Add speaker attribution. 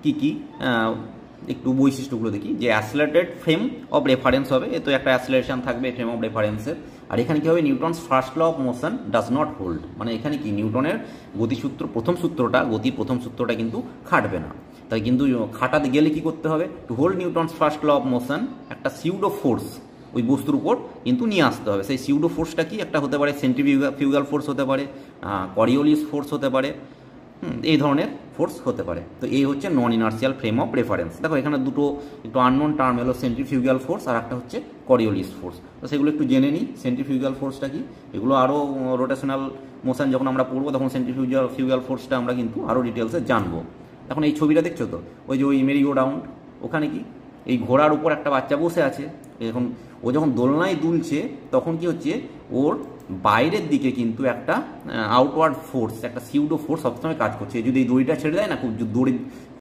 Speaker 1: কি কি একটু বৈশিষ্ট্যগুলো দেখি। যে অ্যাসিলারেটেড ফ্রেম অফ রেফারেন্স হবে, এ তো একটা অ্যাসিলারেশন থাকবে ফ্রেম অফ রেফারেন্সের। আর এখানে কি হবে, Newton's first law of motion does not hold, মানে এখানে কি নিউটনের গতিসূত্র প্রথম সূত্রটা, গতির প্রথম সূত্রটা কিন্তু খাটবে না। তাই কিন্তু খাটাতে গেলে কি করতে হবে, to hold Newton's first law of motion একটা সিউডো ফোর্স ওই বস্তুর উপর কিন্তু নিয়ে আসতে হবে। সেই সিউডো ফোর্সটা কি একটা হতে পারে, সেন্ট্রিফিউগাল ফোর্স হতে পারে, করিওলিস ফোর্স হতে পারে, এই ধরনের ফোর্স হতে পারে। তো এই হচ্ছে নন ইনার্সিয়াল ফ্রেম অফ রেফারেন্স। দেখো এখানে দুটো একটু আননোন টার্ম এলো, সেন্ট্রিফিউগাল ফোর্স আর একটা হচ্ছে করিওলিস ফোর্স। তো সেগুলো একটু জেনে নিই। সেন্ট্রিফিউগাল ফোর্সটা কি, এগুলো আরও রোটেশনাল মোশন যখন আমরা পড়বো তখন সেন্ট্রিফিউগাল ফোর্সটা আমরা কিন্তু আরও ডিটেলসে জানবো। এখন এই ছবিটা দেখছো তো, ওই যে ওই মেরিগো রাউন্ড, ওখানে কি এই ঘোড়ার উপর একটা বাচ্চা বসে আছে। এখন ও যখন দোলনায় দুলছে তখন কি হচ্ছে, ওর বাইরের দিকে কিন্তু একটা আউটওয়ার্ড ফোর্স, একটা সিউডো ফোর্স সবসময় কাজ করছে। যদি এই দড়িটা ছেড়ে দেয় না, খুব দড়ি